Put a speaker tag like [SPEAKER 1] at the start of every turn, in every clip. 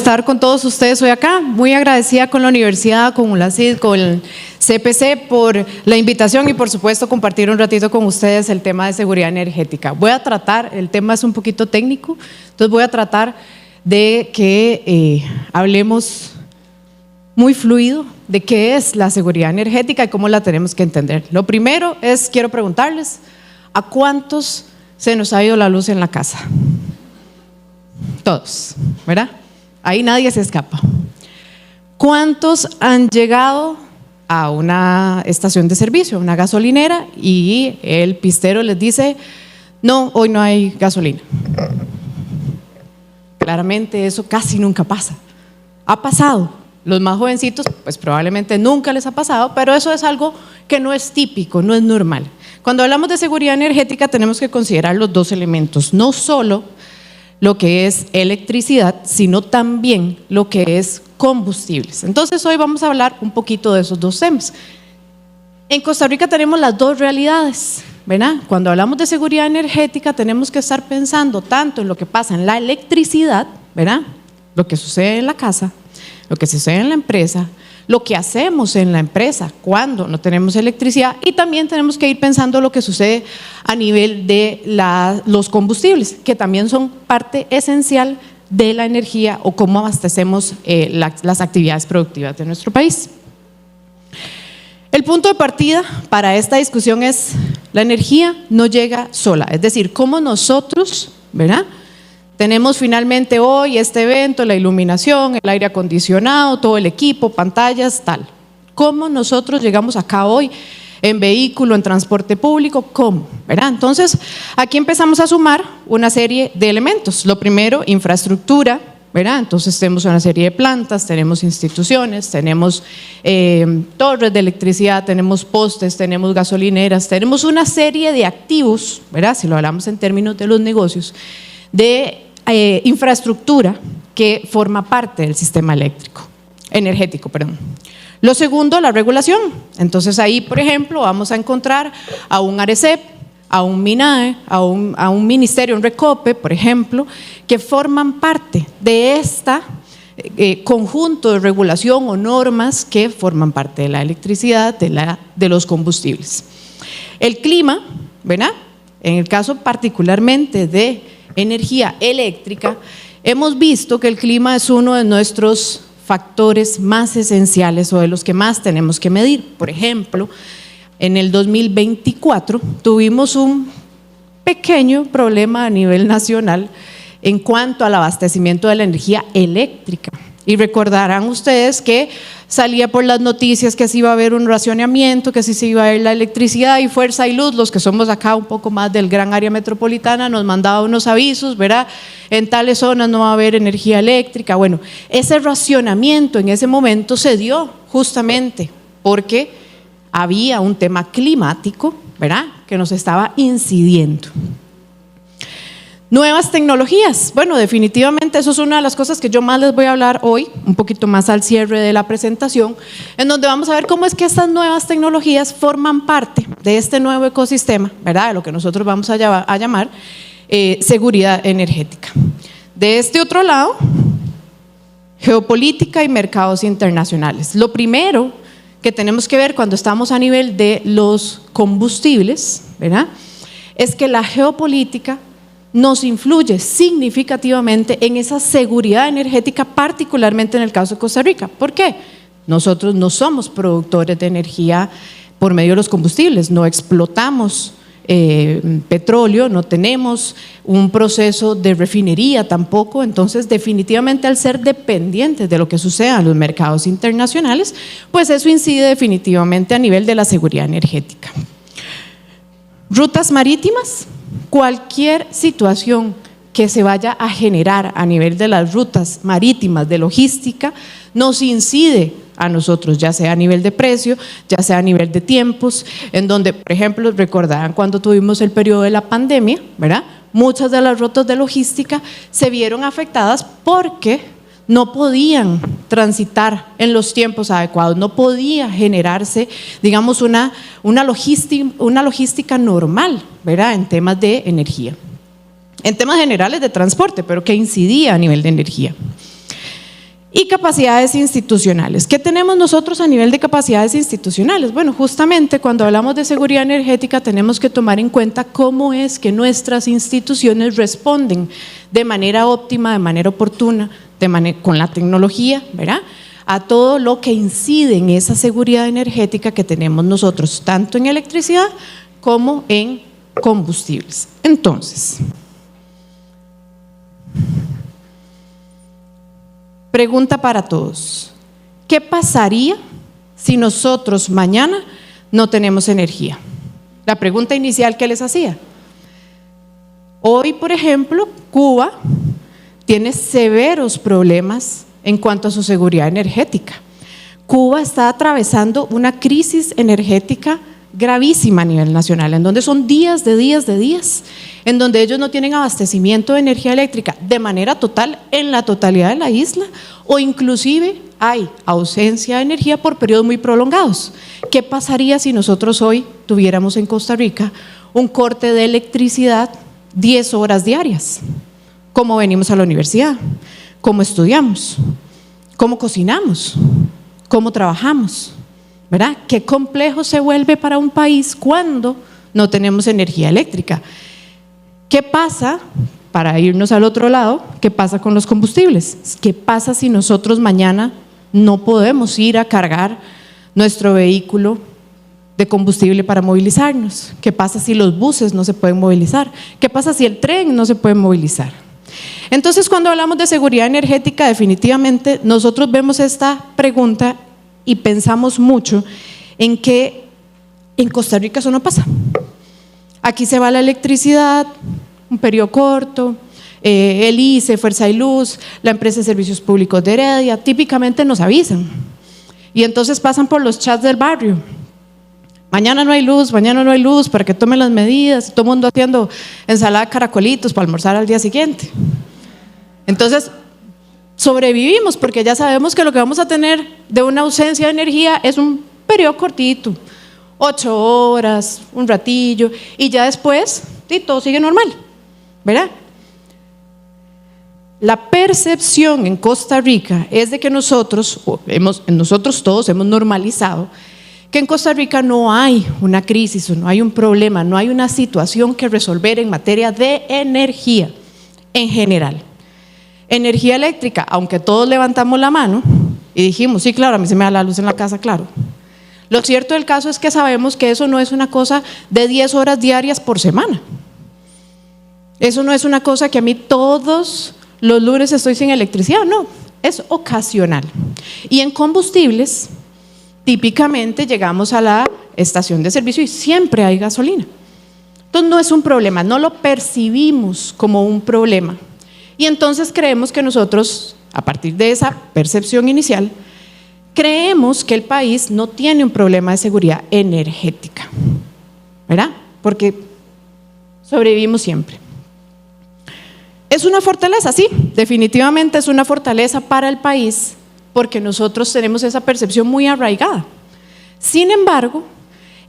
[SPEAKER 1] estar con todos ustedes hoy acá. Muy agradecida con la universidad, con UNACYT, con el CPC por la invitación y por supuesto compartir un ratito con ustedes el tema de seguridad energética. Voy a tratar, el tema es un poquito técnico, entonces voy a tratar de que hablemos muy fluido de qué es la seguridad energética y cómo la tenemos que entender. Lo primero es, quiero preguntarles, ¿a cuántos se nos ha ido la luz en la casa? Todos, ¿verdad? Ahí nadie se escapa. ¿Cuántos han llegado a una estación de servicio, una gasolinera, y el pistero les dice, no, hoy no hay gasolina? Claramente eso casi nunca pasa. Ha pasado. Los más jovencitos, pues probablemente nunca les ha pasado, pero eso es algo que no es típico, no es normal. Cuando hablamos de seguridad energética tenemos que considerar los dos elementos, no solo lo que es electricidad, sino también lo que es combustibles. Entonces hoy vamos a hablar un poquito de esos dos temas. En Costa Rica tenemos las dos realidades, ¿verdad? Cuando hablamos de seguridad energética tenemos que estar pensando tanto en lo que pasa en la electricidad, ¿verdad? Lo que sucede en la casa, lo que sucede en la empresa, lo que hacemos en la empresa cuando no tenemos electricidad, y también tenemos que ir pensando lo que sucede a nivel de los combustibles, que también son parte esencial de la energía o cómo abastecemos las actividades productivas de nuestro país. El punto de partida para esta discusión es: la energía no llega sola, es decir, cómo nosotros, ¿verdad?, tenemos finalmente hoy este evento, la iluminación, el aire acondicionado, todo el equipo, pantallas, tal. ¿Cómo nosotros llegamos acá hoy en vehículo, en transporte público? ¿Cómo? ¿Verdad? Entonces, aquí empezamos a sumar una serie de elementos. Lo primero, infraestructura, ¿verdad? Entonces tenemos una serie de plantas, tenemos instituciones, tenemos torres de electricidad, tenemos postes, tenemos gasolineras, tenemos una serie de activos, ¿verdad?, si lo hablamos en términos de los negocios, de infraestructura que forma parte del sistema energético. Lo segundo, la regulación. Entonces ahí, por ejemplo, vamos a encontrar a un ARECEP, a un MINAE, a un ministerio, un RECOPE, por ejemplo, que forman parte de este conjunto de regulación o normas que forman parte de la electricidad, de los combustibles. El clima, ¿verdad? En el caso particularmente de energía eléctrica, hemos visto que el clima es uno de nuestros factores más esenciales o de los que más tenemos que medir. Por ejemplo, en el 2024 tuvimos un pequeño problema a nivel nacional en cuanto al abastecimiento de la energía eléctrica. Y recordarán ustedes que salía por las noticias que así iba a haber un racionamiento, que así se iba a ver la electricidad, y Fuerza y Luz, los que somos acá un poco más del gran área metropolitana, nos mandaba unos avisos, ¿verdad? En tales zonas no va a haber energía eléctrica. Bueno, ese racionamiento en ese momento se dio justamente porque había un tema climático, ¿verdad?, que nos estaba incidiendo. Nuevas tecnologías. Bueno, definitivamente eso es una de las cosas que yo más les voy a hablar hoy, un poquito más al cierre de la presentación, en donde vamos a ver cómo es que estas nuevas tecnologías forman parte de este nuevo ecosistema, ¿verdad?, de lo que nosotros vamos a llamar seguridad energética. De este otro lado, geopolítica y mercados internacionales. Lo primero que tenemos que ver cuando estamos a nivel de los combustibles, ¿verdad?, es que la geopolítica nos influye significativamente en esa seguridad energética, particularmente en el caso de Costa Rica. ¿Por qué? Nosotros no somos productores de energía por medio de los combustibles, no explotamos petróleo, no tenemos un proceso de refinería tampoco. Entonces definitivamente, al ser dependientes de lo que suceda en los mercados internacionales, pues eso incide definitivamente a nivel de la seguridad energética. Rutas marítimas. Cualquier situación que se vaya a generar a nivel de las rutas marítimas de logística nos incide a nosotros, ya sea a nivel de precio, ya sea a nivel de tiempos, en donde, por ejemplo, recordarán cuando tuvimos el periodo de la pandemia, ¿verdad?, muchas de las rutas de logística se vieron afectadas porque no podían transitar en los tiempos adecuados, no podía generarse, digamos, una logística normal, ¿verdad?, en temas de energía, en temas generales de transporte, pero que incidía a nivel de energía. Y capacidades institucionales. ¿Qué tenemos nosotros a nivel de capacidades institucionales? Bueno, justamente cuando hablamos de seguridad energética tenemos que tomar en cuenta cómo es que nuestras instituciones responden de manera óptima, de manera oportuna, con la tecnología, ¿verdad?, a todo lo que incide en esa seguridad energética que tenemos nosotros, tanto en electricidad como en combustibles. Entonces, pregunta para todos: ¿qué pasaría si nosotros mañana no tenemos energía? La pregunta inicial que les hacía. Hoy, por ejemplo, Cuba tiene severos problemas en cuanto a su seguridad energética. Cuba está atravesando una crisis energética gravísima a nivel nacional, en donde son días, en donde ellos no tienen abastecimiento de energía eléctrica de manera total en la totalidad de la isla, o inclusive hay ausencia de energía por periodos muy prolongados. ¿Qué pasaría si nosotros hoy tuviéramos en Costa Rica un corte de electricidad 10 horas diarias? ¿Cómo venimos a la universidad? ¿Cómo estudiamos? ¿Cómo cocinamos? ¿Cómo trabajamos? ¿Verdad? Qué complejo se vuelve para un país cuando no tenemos energía eléctrica. ¿Qué pasa, para irnos al otro lado, qué pasa con los combustibles? ¿Qué pasa si nosotros mañana no podemos ir a cargar nuestro vehículo de combustible para movilizarnos? ¿Qué pasa si los buses no se pueden movilizar? ¿Qué pasa si el tren no se puede movilizar? Entonces, cuando hablamos de seguridad energética, definitivamente nosotros vemos esta pregunta y pensamos mucho en que en Costa Rica eso no pasa. Aquí se va la electricidad, un periodo corto, el ICE, Fuerza y Luz, la empresa de servicios públicos de Heredia, típicamente nos avisan. Y entonces pasan por los chats del barrio. Mañana no hay luz para que tomen las medidas, todo el mundo haciendo ensalada de caracolitos para almorzar al día siguiente. Entonces, sobrevivimos porque ya sabemos que lo que vamos a tener de una ausencia de energía es un periodo cortito, 8 horas, un ratillo, y ya después todo sigue normal, ¿verdad? La percepción en Costa Rica es de que nosotros todos hemos normalizado que en Costa Rica no hay una crisis, no hay un problema, no hay una situación que resolver en materia de energía en general. Energía eléctrica, aunque todos levantamos la mano y dijimos, sí, claro, a mí se me da la luz en la casa, claro. Lo cierto del caso es que sabemos que eso no es una cosa de 10 horas diarias por semana. Eso no es una cosa que a mí todos los lunes estoy sin electricidad, no, es ocasional. Y en combustibles, típicamente llegamos a la estación de servicio y siempre hay gasolina. Entonces no es un problema, no lo percibimos como un problema. Y entonces creemos que nosotros, a partir de esa percepción inicial, creemos que el país no tiene un problema de seguridad energética, ¿verdad? Porque sobrevivimos siempre. Es una fortaleza, sí, definitivamente es una fortaleza para el país, porque nosotros tenemos esa percepción muy arraigada. Sin embargo,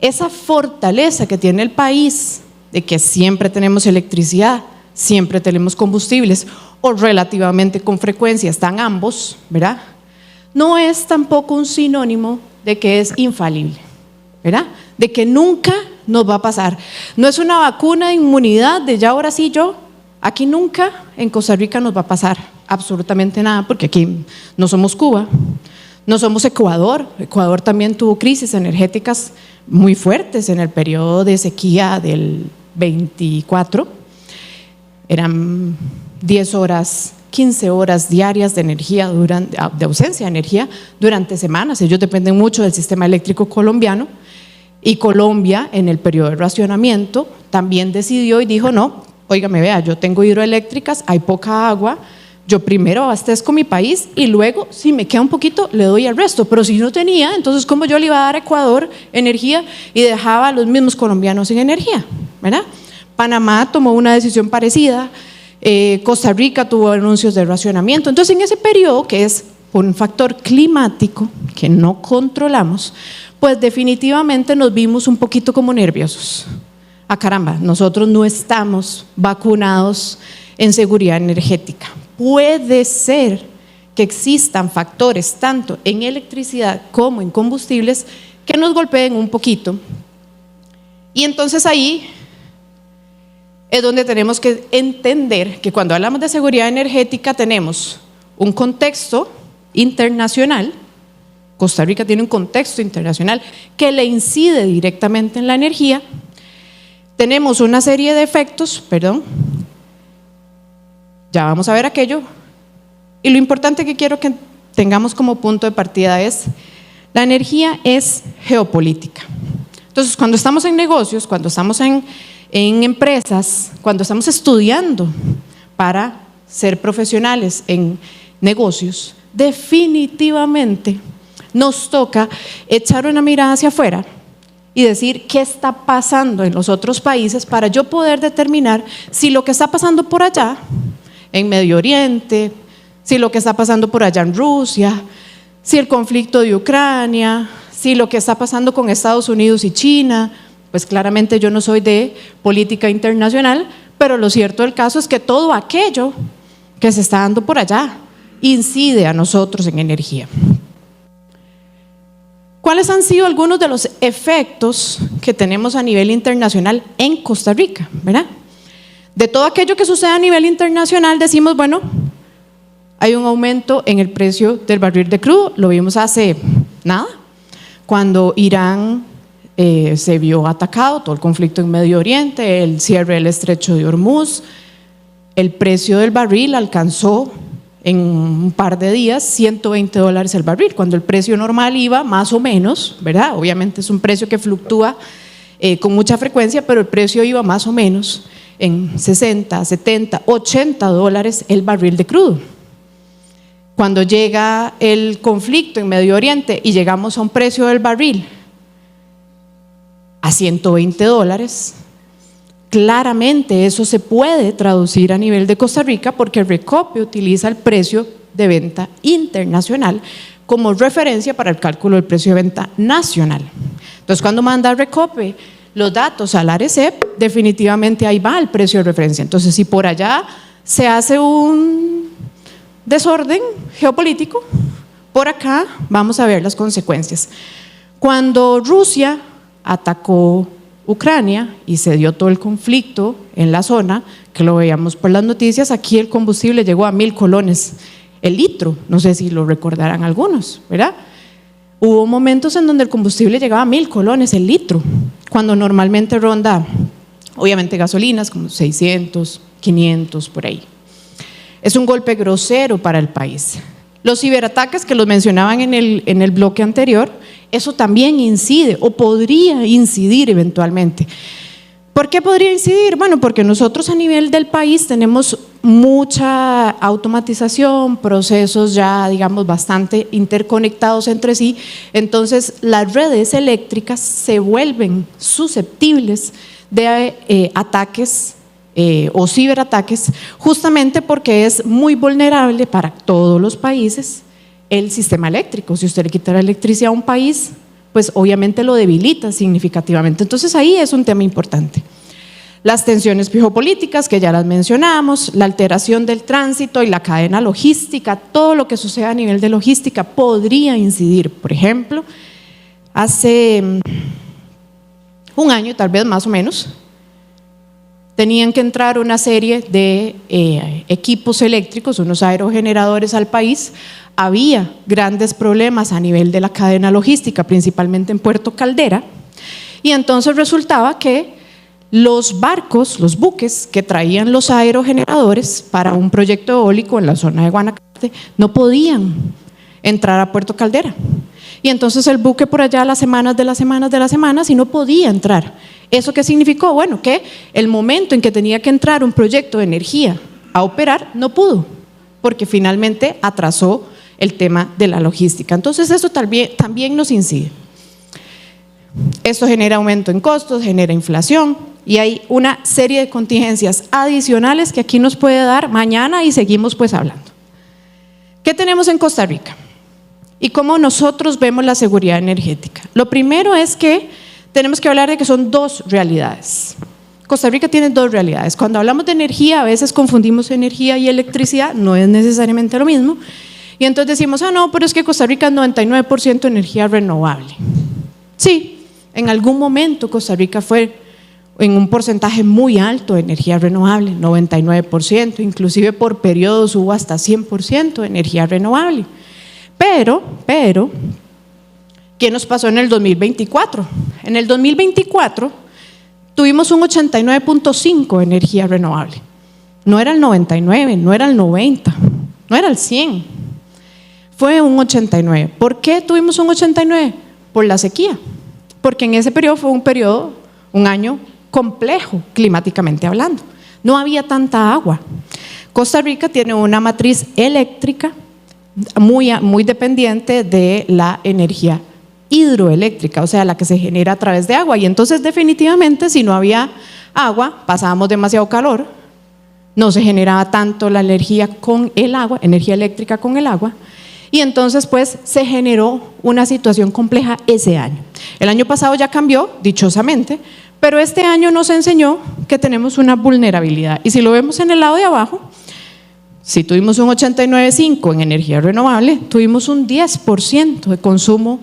[SPEAKER 1] esa fortaleza que tiene el país de que siempre tenemos electricidad, siempre tenemos combustibles, o relativamente con frecuencia están ambos, ¿verdad? No es tampoco un sinónimo de que es infalible, ¿verdad? De que nunca nos va a pasar. No es una vacuna de inmunidad de ya ahora sí yo. Aquí nunca en Costa Rica nos va a pasar absolutamente nada, porque aquí no somos Cuba, no somos Ecuador. Ecuador también tuvo crisis energéticas muy fuertes en el periodo de sequía del 24. Eran 10 horas, 15 horas diarias de energía, de ausencia de energía durante semanas. Ellos dependen mucho del sistema eléctrico colombiano, y Colombia en el periodo de racionamiento también decidió y dijo no, óigame, vea, yo tengo hidroeléctricas, hay poca agua, yo primero abastezco mi país y luego si me queda un poquito le doy al resto, pero si no tenía, entonces ¿cómo yo le iba a dar a Ecuador energía y dejaba a los mismos colombianos sin energía? ¿Verdad? Panamá tomó una decisión parecida, Costa Rica tuvo anuncios de racionamiento. Entonces en ese periodo, que es por un factor climático que no controlamos, pues definitivamente nos vimos un poquito como nerviosos. Ah, caramba, nosotros no estamos vacunados en seguridad energética. Puede ser que existan factores tanto en electricidad como en combustibles que nos golpeen un poquito. Y entonces ahí es donde tenemos que entender que cuando hablamos de seguridad energética tenemos un contexto internacional. Costa Rica tiene un contexto internacional que le incide directamente en la energía. Tenemos una serie de efectos, ya vamos a ver aquello. Y lo importante que quiero que tengamos como punto de partida es, la energía es geopolítica. Entonces, cuando estamos en negocios, cuando estamos en empresas, cuando estamos estudiando para ser profesionales en negocios, definitivamente nos toca echar una mirada hacia afuera y decir qué está pasando en los otros países para yo poder determinar si lo que está pasando por allá, en Medio Oriente, si lo que está pasando por allá en Rusia, si el conflicto de Ucrania, si lo que está pasando con Estados Unidos y China, pues claramente yo no soy de política internacional, pero lo cierto del caso es que todo aquello que se está dando por allá incide a nosotros en energía. ¿Cuáles han sido algunos de los efectos que tenemos a nivel internacional en Costa Rica? ¿Verdad? De todo aquello que sucede a nivel internacional decimos, bueno, hay un aumento en el precio del barril de crudo, lo vimos hace nada, cuando Irán se vio atacado, todo el conflicto en Medio Oriente, el cierre del estrecho de Hormuz, el precio del barril alcanzó en un par de días $120 el barril, cuando el precio normal iba más o menos, ¿verdad? Obviamente es un precio que fluctúa con mucha frecuencia, pero el precio iba más o menos en 60, 70, $80 el barril de crudo. Cuando llega el conflicto en Medio Oriente y llegamos a un precio del barril a $120, claramente eso se puede traducir a nivel de Costa Rica porque Recope utiliza el precio de venta internacional como referencia para el cálculo del precio de venta nacional. Entonces, cuando manda Recope los datos al ARECEP, definitivamente ahí va el precio de referencia. Entonces, si por allá se hace un desorden geopolítico, por acá vamos a ver las consecuencias. Cuando Rusia atacó Ucrania y se dio todo el conflicto en la zona, que lo veíamos por las noticias, aquí el combustible llegó a 1,000 colones el litro, no sé si lo recordarán algunos, ¿verdad? Hubo momentos en donde el combustible llegaba a 1,000 colones el litro, cuando normalmente ronda, obviamente gasolinas como 600, 500 por ahí. Es un golpe grosero para el país. Los ciberataques que los mencionaban en el bloque anterior, eso también incide o podría incidir eventualmente. ¿Por qué podría incidir? Bueno, porque nosotros a nivel del país tenemos mucha automatización, procesos ya digamos bastante interconectados entre sí, entonces las redes eléctricas se vuelven susceptibles de ataques o ciberataques, justamente porque es muy vulnerable para todos los países el sistema eléctrico. Si usted le quita la electricidad a un país, pues obviamente lo debilita significativamente. Entonces ahí es un tema importante. Las tensiones geopolíticas, que ya las mencionamos, la alteración del tránsito y la cadena logística, todo lo que suceda a nivel de logística podría incidir. Por ejemplo, hace un año, tal vez más o menos, tenían que entrar una serie de equipos eléctricos, unos aerogeneradores al país. Había grandes problemas a nivel de la cadena logística, principalmente en Puerto Caldera, y entonces resultaba que los barcos, los buques que traían los aerogeneradores para un proyecto eólico en la zona de Guanacaste no podían entrar a Puerto Caldera. Y entonces el buque por allá las semanas y no podía entrar. ¿Eso qué significó? Bueno, que el momento en que tenía que entrar un proyecto de energía a operar, no pudo, porque finalmente atrasó el tema de la logística. Entonces eso también nos incide. Esto genera aumento en costos, genera inflación y hay una serie de contingencias adicionales que aquí nos puede dar mañana y seguimos pues hablando. ¿Qué tenemos en Costa Rica? ¿Y cómo nosotros vemos la seguridad energética? Lo primero es que tenemos que hablar de que son dos realidades. Costa Rica tiene dos realidades. Cuando hablamos de energía, a veces confundimos energía y electricidad, no es necesariamente lo mismo. Y entonces decimos, no, pero es que Costa Rica es 99% energía renovable. Sí, en algún momento Costa Rica fue en un porcentaje muy alto de energía renovable, 99%, inclusive por periodos hubo hasta 100% de energía renovable. Pero, ¿qué nos pasó en el 2024? En el 2024 tuvimos un 89.5% de energía renovable. No era el 99, no era el 90, no era el 100, fue un 89. ¿Por qué tuvimos un 89? Por la sequía, porque en ese periodo fue un año complejo climáticamente hablando. No había tanta agua. Costa Rica tiene una matriz eléctrica muy dependiente de la energía hidroeléctrica, o sea, la que se genera a través de agua. Y entonces definitivamente si no había agua, pasábamos demasiado calor, no se generaba tanto la energía con el agua, energía eléctrica con el agua, y entonces pues se generó una situación compleja ese año. El año pasado ya cambió, dichosamente, pero este año nos enseñó que tenemos una vulnerabilidad. Y si lo vemos en el lado de abajo, si tuvimos un 89.5 en energía renovable, tuvimos un 10% de consumo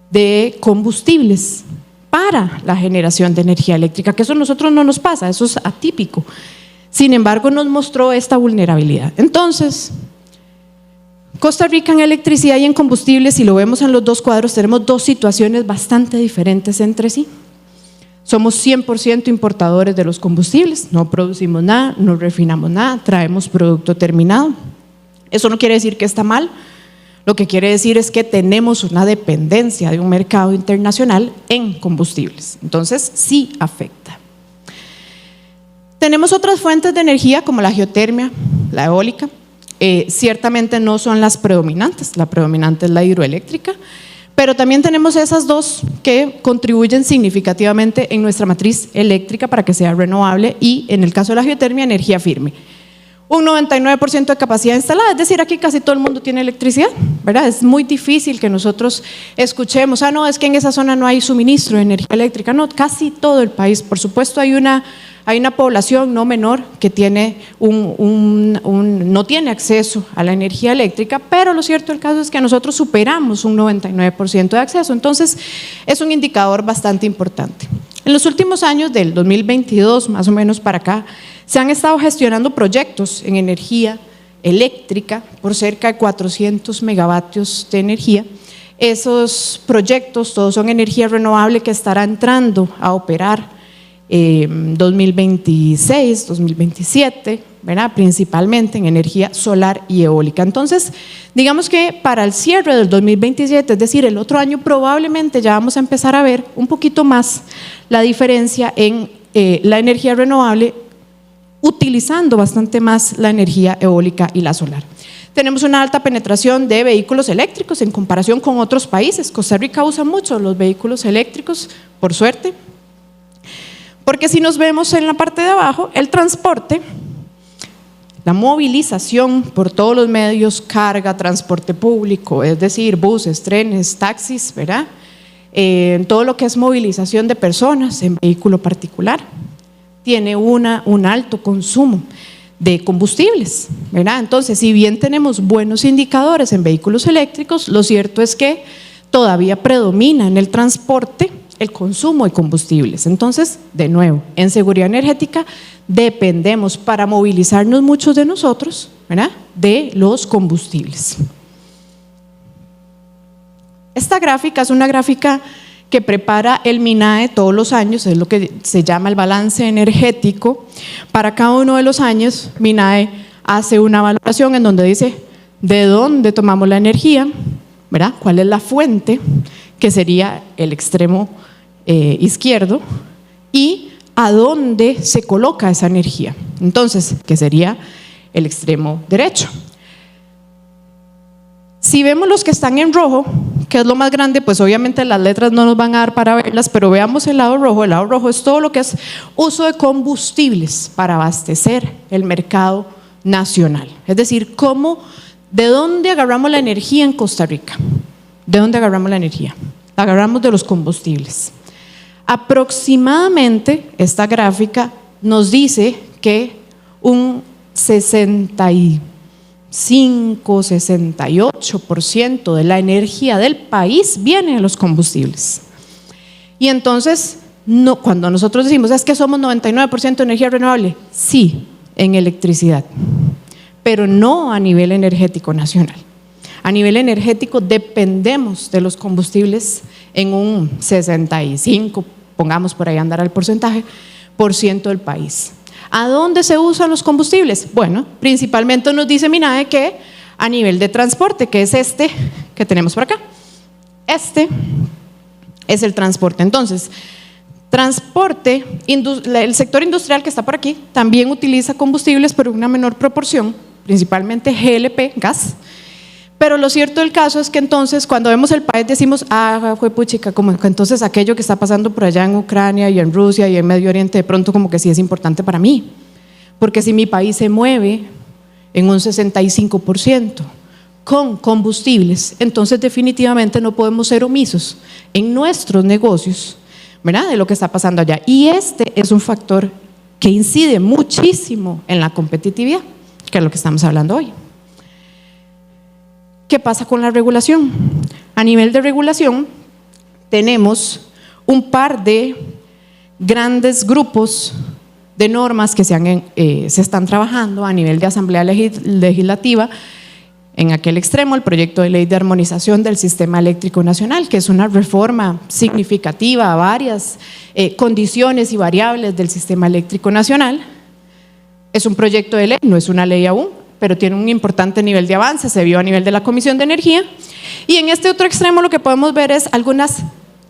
[SPEAKER 1] de combustibles para la generación de energía eléctrica, que eso a nosotros no nos pasa, eso es atípico. Sin embargo, nos mostró esta vulnerabilidad. Entonces, Costa Rica en electricidad y en combustibles, si lo vemos en los dos cuadros, tenemos dos situaciones bastante diferentes entre sí. Somos 100% importadores de los combustibles, no producimos nada, no refinamos nada, traemos producto terminado. Eso no quiere decir que está mal, lo que quiere decir es que tenemos una dependencia de un mercado internacional en combustibles, entonces sí afecta. Tenemos otras fuentes de energía como la geotermia, la eólica, ciertamente no son las predominantes, la predominante es la hidroeléctrica, pero también tenemos esas dos que contribuyen significativamente en nuestra matriz eléctrica para que sea renovable y en el caso de la geotermia, energía firme. Un 99% de capacidad instalada, es decir, aquí casi todo el mundo tiene electricidad, ¿verdad? Es muy difícil que nosotros escuchemos, no, es que en esa zona no hay suministro de energía eléctrica, no, casi todo el país, por supuesto hay una población no menor que tiene no tiene acceso a la energía eléctrica, pero lo cierto del caso es que nosotros superamos un 99% de acceso, entonces es un indicador bastante importante. En los últimos años, del 2022 más o menos para acá, se han estado gestionando proyectos en energía eléctrica por cerca de 400 megavatios de energía. Esos proyectos todos son energía renovable que estará entrando a operar 2026, 2027, ¿verdad? Principalmente en energía solar y eólica. Entonces, digamos que para el cierre del 2027, es decir, el otro año probablemente ya vamos a empezar a ver un poquito más la diferencia en la energía renovable, utilizando bastante más la energía eólica y la solar. Tenemos una alta penetración de vehículos eléctricos en comparación con otros países. Costa Rica usa mucho los vehículos eléctricos, por suerte. Porque si nos vemos en la parte de abajo, el transporte, la movilización por todos los medios, carga, transporte público, es decir, buses, trenes, taxis, ¿verdad? Todo lo que es movilización de personas en vehículo particular, tiene un alto consumo de combustibles, ¿verdad? Entonces, si bien tenemos buenos indicadores en vehículos eléctricos, lo cierto es que todavía predomina en el transporte el consumo de combustibles. Entonces, de nuevo, en seguridad energética dependemos para movilizarnos muchos de nosotros, ¿verdad?, de los combustibles. Esta gráfica es una gráfica que prepara el MINAE todos los años, es lo que se llama el balance energético. Para cada uno de los años, MINAE hace una valoración en donde dice de dónde tomamos la energía, ¿verdad?, cuál es la fuente, que sería el extremo izquierdo, y a dónde se coloca esa energía, entonces, que sería el extremo derecho. Si vemos los que están en rojo, que es lo más grande, pues obviamente las letras no nos van a dar para verlas, pero veamos el lado rojo. El lado rojo es todo lo que es uso de combustibles para abastecer el mercado nacional, es decir, ¿de dónde agarramos la energía en Costa Rica? ¿De dónde agarramos la energía? La agarramos de los combustibles. Aproximadamente, esta gráfica nos dice que un 60 y 68% de la energía del país viene de los combustibles. Y entonces, cuando nosotros decimos es que somos 99% de energía renovable, sí, en electricidad, pero no a nivel energético nacional. A nivel energético dependemos de los combustibles en un 65%, pongamos por ahí andar al porcentaje, por ciento del país. ¿A dónde se usan los combustibles? Bueno, principalmente nos dice MINAE que a nivel de transporte, que es este que tenemos por acá. Este es el transporte. Entonces, transporte, el sector industrial que está por aquí también utiliza combustibles, pero en una menor proporción, principalmente GLP, gas. Pero lo cierto del caso es que entonces cuando vemos el país decimos, fue puchica, como que entonces aquello que está pasando por allá en Ucrania y en Rusia y en Medio Oriente de pronto como que sí es importante para mí. Porque si mi país se mueve en un 65% con combustibles, entonces definitivamente no podemos ser omisos en nuestros negocios, ¿verdad?, de lo que está pasando allá. Y este es un factor que incide muchísimo en la competitividad, que es lo que estamos hablando hoy. ¿Qué pasa con la regulación? A nivel de regulación tenemos un par de grandes grupos de normas que se están trabajando a nivel de Asamblea Legislativa. En aquel extremo, el proyecto de ley de armonización del sistema eléctrico nacional, que es una reforma significativa a varias condiciones y variables del sistema eléctrico nacional. Es un proyecto de ley, no es una ley aún, pero tiene un importante nivel de avance, se vio a nivel de la Comisión de Energía. Y en este otro extremo lo que podemos ver es algunas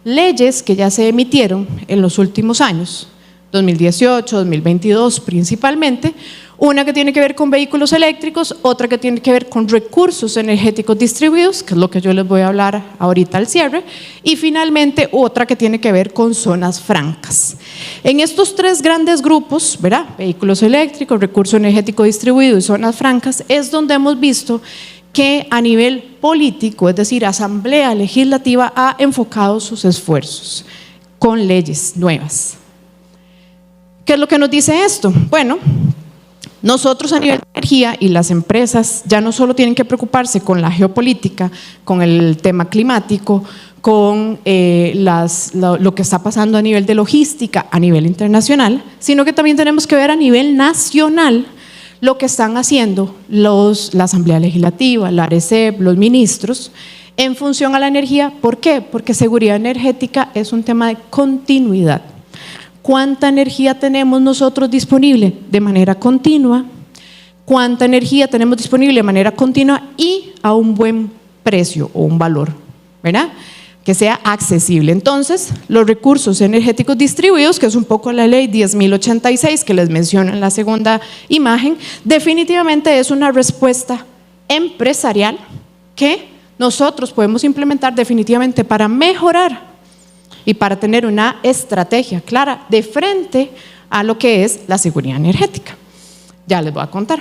[SPEAKER 1] leyes que ya se emitieron en los últimos años, 2018, 2022 principalmente, una que tiene que ver con vehículos eléctricos, otra que tiene que ver con recursos energéticos distribuidos, que es lo que yo les voy a hablar ahorita al cierre, y finalmente otra que tiene que ver con zonas francas. En estos tres grandes grupos, ¿verdad?, vehículos eléctricos, recurso energético distribuido y zonas francas, es donde hemos visto que a nivel político, es decir, Asamblea Legislativa ha enfocado sus esfuerzos con leyes nuevas. ¿Qué es lo que nos dice esto? Bueno, nosotros a nivel de energía y las empresas ya no solo tienen que preocuparse con la geopolítica, con el tema climático, con lo que está pasando a nivel de logística, a nivel internacional, sino que también tenemos que ver a nivel nacional lo que están haciendo la Asamblea Legislativa, la ARECEP, los ministros, en función a la energía. ¿Por qué? Porque seguridad energética es un tema de continuidad. ¿Cuánta energía tenemos nosotros disponible de manera continua? ¿Cuánta energía tenemos disponible de manera continua y a un buen precio o un valor, ¿verdad?, que sea accesible? Entonces, los recursos energéticos distribuidos, que es un poco la ley 10.086 que les menciono en la segunda imagen, definitivamente es una respuesta empresarial que nosotros podemos implementar definitivamente para mejorar y para tener una estrategia clara de frente a lo que es la seguridad energética. Ya les voy a contar.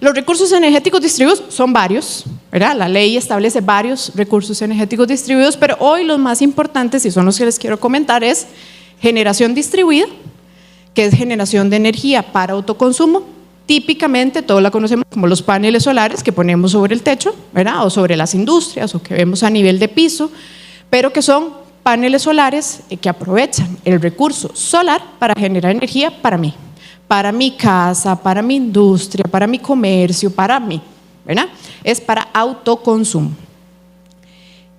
[SPEAKER 1] Los recursos energéticos distribuidos son varios, ¿verdad? La ley establece varios recursos energéticos distribuidos, pero hoy los más importantes, y son los que les quiero comentar, es generación distribuida, que es generación de energía para autoconsumo. Típicamente todos la conocemos como los paneles solares que ponemos sobre el techo, ¿verdad?, o sobre las industrias, o que vemos a nivel de piso, pero que son paneles solares que aprovechan el recurso solar para generar energía para mí, para mi casa, para mi industria, para mi comercio, para mí, ¿verdad? Es para autoconsumo.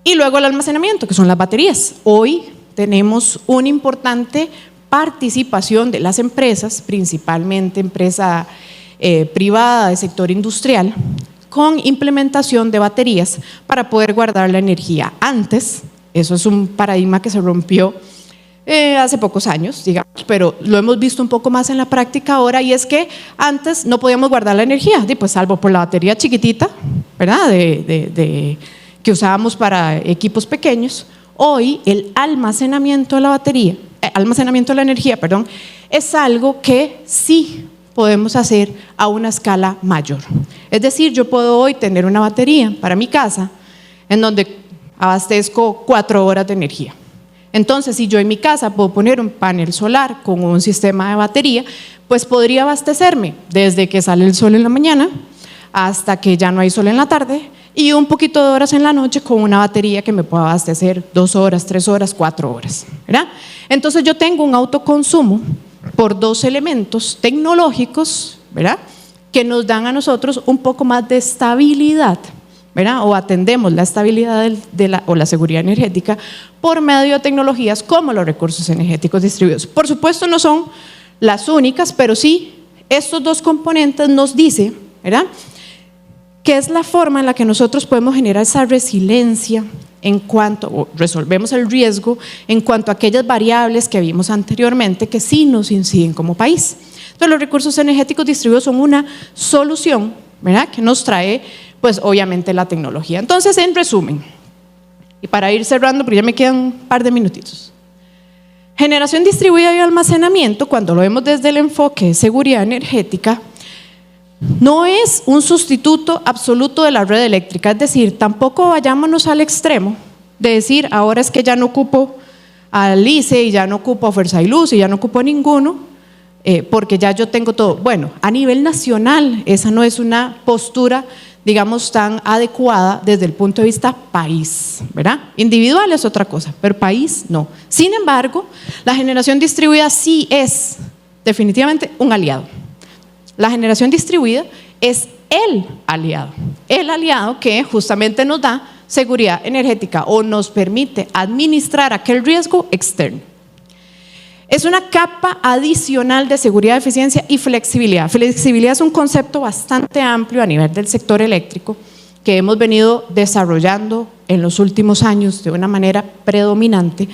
[SPEAKER 1] Y luego el almacenamiento, que son las baterías. Hoy tenemos una importante participación de las empresas, principalmente empresa privada de sector industrial, con implementación de baterías para poder guardar la energía. Antes, eso es un paradigma que se rompió hace pocos años, digamos, pero lo hemos visto un poco más en la práctica ahora, y es que antes no podíamos guardar la energía, pues salvo por la batería chiquitita, ¿verdad?, que usábamos para equipos pequeños. Hoy el almacenamiento de la energía, es algo que sí podemos hacer a una escala mayor. Es decir, yo puedo hoy tener una batería para mi casa en donde abastezco 4 horas de energía. Entonces, si yo en mi casa puedo poner un panel solar con un sistema de batería, pues podría abastecerme desde que sale el sol en la mañana hasta que ya no hay sol en la tarde y un poquito de horas en la noche con una batería que me pueda abastecer 2 horas, 3 horas, 4 horas, ¿verdad? Entonces yo tengo un autoconsumo por 2 elementos tecnológicos, ¿verdad?, que nos dan a nosotros un poco más de estabilidad, ¿verdad?, o atendemos la estabilidad o la seguridad energética por medio de tecnologías como los recursos energéticos distribuidos. Por supuesto no son las únicas, pero sí estos 2 componentes nos dicen, ¿verdad?, que es la forma en la que nosotros podemos generar esa resiliencia en cuanto, o resolvemos el riesgo en cuanto a aquellas variables que vimos anteriormente que sí nos inciden como país. Entonces los recursos energéticos distribuidos son una solución, ¿verdad?, que nos trae pues obviamente la tecnología. Entonces, en resumen, y para ir cerrando porque ya me quedan un par de minutitos, generación distribuida y almacenamiento, cuando lo vemos desde el enfoque de seguridad energética, no es un sustituto absoluto de la red eléctrica, es decir, tampoco vayámonos al extremo de decir ahora es que ya no ocupo al ICE y ya no ocupo a Fuerza y Luz y ya no ocupo a ninguno, porque ya yo tengo todo. Bueno, a nivel nacional esa no es una postura, digamos, tan adecuada desde el punto de vista país, ¿verdad? Individual es otra cosa, pero país no. Sin embargo, la generación distribuida sí es definitivamente un aliado. La generación distribuida es el aliado que justamente nos da seguridad energética o nos permite administrar aquel riesgo externo. Es una capa adicional de seguridad, eficiencia y flexibilidad. Flexibilidad es un concepto bastante amplio a nivel del sector eléctrico que hemos venido desarrollando en los últimos años de una manera predominante.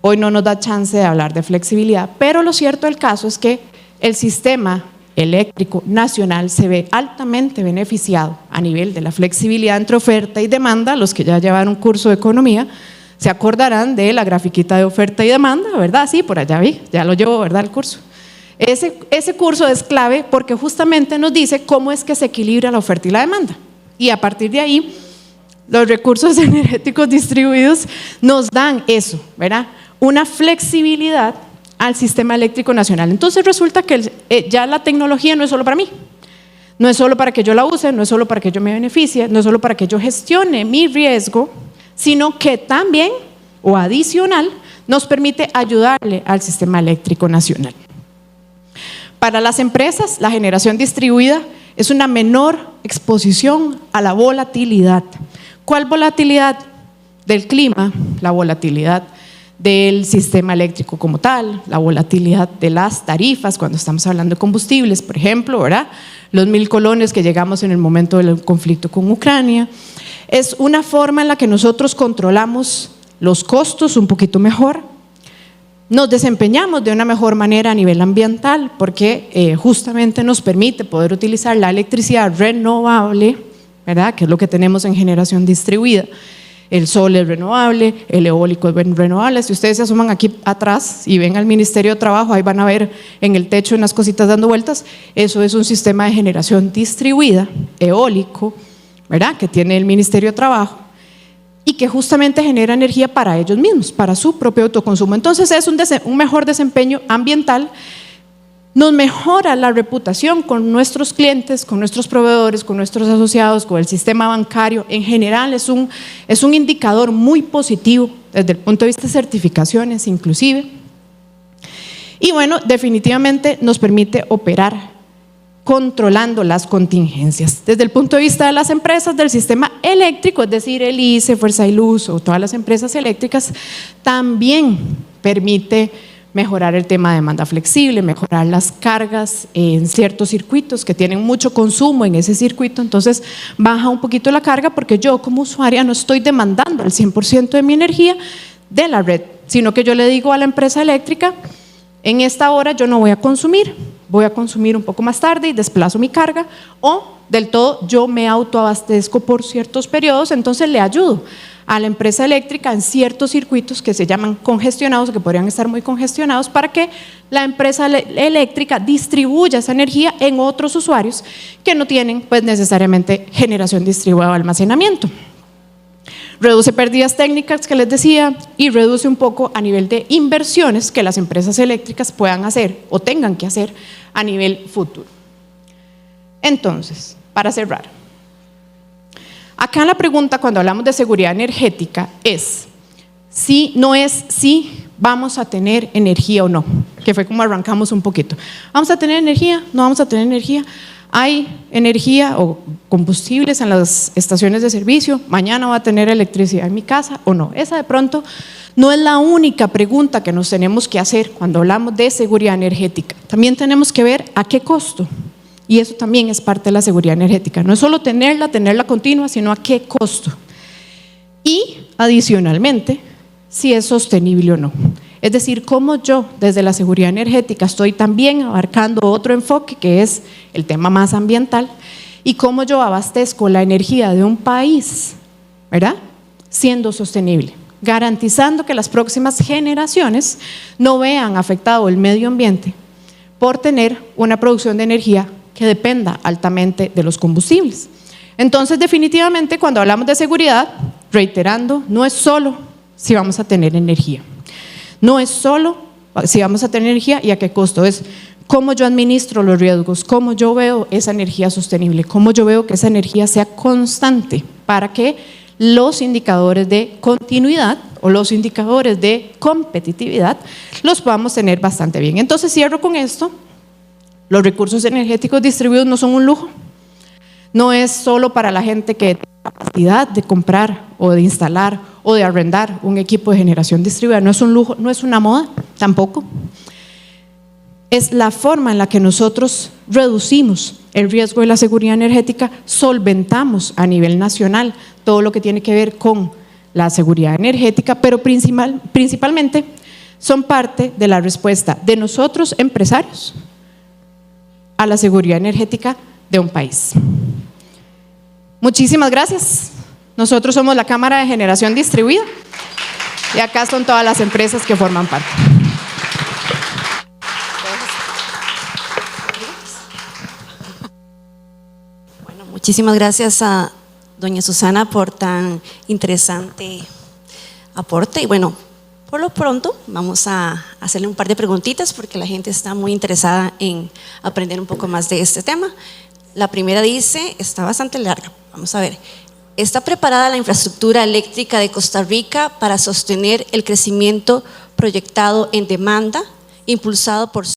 [SPEAKER 1] Hoy no nos da chance de hablar de flexibilidad, pero lo cierto del caso es que el sistema eléctrico nacional se ve altamente beneficiado a nivel de la flexibilidad entre oferta y demanda. Los que ya llevaron un curso de economía se acordarán de la grafiquita de oferta y demanda, ¿verdad? Sí, por allá vi, ya lo llevo, ¿verdad?, el curso. Ese curso es clave porque justamente nos dice cómo es que se equilibra la oferta y la demanda. Y a partir de ahí, los recursos energéticos distribuidos nos dan eso, ¿verdad?, una flexibilidad al sistema eléctrico nacional. Entonces resulta que ya la tecnología no es solo para mí, no es solo para que yo la use, no es solo para que yo me beneficie, no es solo para que yo gestione mi riesgo, sino que también, o adicional, nos permite ayudarle al sistema eléctrico nacional. Para las empresas, la generación distribuida es una menor exposición a la volatilidad. ¿Cuál volatilidad? Del clima, la volatilidad del sistema eléctrico como tal, la volatilidad de las tarifas cuando estamos hablando de combustibles, por ejemplo, ¿verdad?, los 1000 colones que llegamos en el momento del conflicto con Ucrania. Es una forma en la que nosotros controlamos los costos un poquito mejor, nos desempeñamos de una mejor manera a nivel ambiental porque justamente nos permite poder utilizar la electricidad renovable, ¿verdad?, que es lo que tenemos en generación distribuida. El sol es renovable, el eólico es renovable. Si ustedes se asoman aquí atrás y ven al Ministerio de Trabajo, ahí van a ver en el techo unas cositas dando vueltas. Eso es un sistema de generación distribuida, eólico, ¿verdad?, que tiene el Ministerio de Trabajo y que justamente genera energía para ellos mismos, para su propio autoconsumo. Entonces es un mejor desempeño ambiental, nos mejora la reputación con nuestros clientes, con nuestros proveedores, con nuestros asociados, con el sistema bancario. En general es un indicador muy positivo desde el punto de vista de certificaciones inclusive. Y bueno, definitivamente nos permite operar controlando las contingencias. Desde el punto de vista de las empresas del sistema eléctrico, es decir, el ICE, Fuerza y Luz o todas las empresas eléctricas, también permite mejorar el tema de demanda flexible, mejorar las cargas en ciertos circuitos que tienen mucho consumo en ese circuito, entonces baja un poquito la carga porque yo como usuaria no estoy demandando el 100% de mi energía de la red, sino que yo le digo a la empresa eléctrica, en esta hora yo no voy a consumir, voy a consumir un poco más tarde y desplazo mi carga, o del todo yo me autoabastezco por ciertos periodos, entonces le ayudo a la empresa eléctrica en ciertos circuitos que se llaman congestionados, que podrían estar muy congestionados, para que la empresa eléctrica distribuya esa energía en otros usuarios que no tienen pues necesariamente generación distribuida o almacenamiento. Reduce pérdidas técnicas que les decía y reduce un poco a nivel de inversiones que las empresas eléctricas puedan hacer o tengan que hacer a nivel futuro. Entonces, para cerrar, acá la pregunta cuando hablamos de seguridad energética no es si vamos a tener energía o no, que fue como arrancamos un poquito. ¿Vamos a tener energía? ¿No vamos a tener energía? ¿Hay energía o combustibles en las estaciones de servicio? ¿Mañana va a tener electricidad en mi casa o no? Esa de pronto no es la única pregunta que nos tenemos que hacer cuando hablamos de seguridad energética. También tenemos que ver a qué costo. Y eso también es parte de la seguridad energética. No es solo tenerla continua, sino a qué costo. Y adicionalmente, si es sostenible o no. Es decir, cómo yo desde la seguridad energética estoy también abarcando otro enfoque que es el tema más ambiental y cómo yo abastezco la energía de un país, ¿verdad? Siendo sostenible, garantizando que las próximas generaciones no vean afectado el medio ambiente por tener una producción de energía que dependa altamente de los combustibles. Entonces, definitivamente, cuando hablamos de seguridad, reiterando, no es solo si vamos a tener energía. No es solo si vamos a tener energía y a qué costo, es cómo yo administro los riesgos, cómo yo veo esa energía sostenible, cómo yo veo que esa energía sea constante para que los indicadores de continuidad o los indicadores de competitividad los podamos tener bastante bien. Entonces cierro con esto, los recursos energéticos distribuidos no son un lujo, no es solo para la gente que tiene capacidad de comprar o de instalar o de arrendar un equipo de generación distribuida, no es un lujo, no es una moda tampoco. Es la forma en la que nosotros reducimos el riesgo de la seguridad energética, solventamos a nivel nacional todo lo que tiene que ver con la seguridad energética, pero principalmente son parte de la respuesta de nosotros empresarios a la seguridad energética de un país. Muchísimas gracias. Nosotros somos la Cámara de Generación Distribuida y acá son todas las empresas que forman parte.
[SPEAKER 2] Bueno, muchísimas gracias a doña Susana por tan interesante aporte y bueno, por lo pronto vamos a hacerle un par de preguntitas porque la gente está muy interesada en aprender un poco más de este tema. La primera dice, está bastante larga, vamos a ver. ¿Está preparada la infraestructura eléctrica de Costa Rica para sostener el crecimiento proyectado en demanda, impulsado por...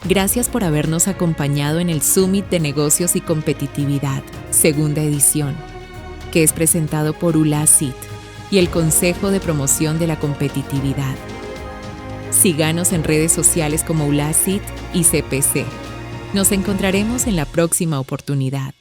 [SPEAKER 3] Gracias por habernos acompañado en el Summit de Negocios y Competitividad, segunda edición, que es presentado por ULACIT y el Consejo de Promoción de la Competitividad. Síganos en redes sociales como ULACIT y CPC. Nos encontraremos en la próxima oportunidad.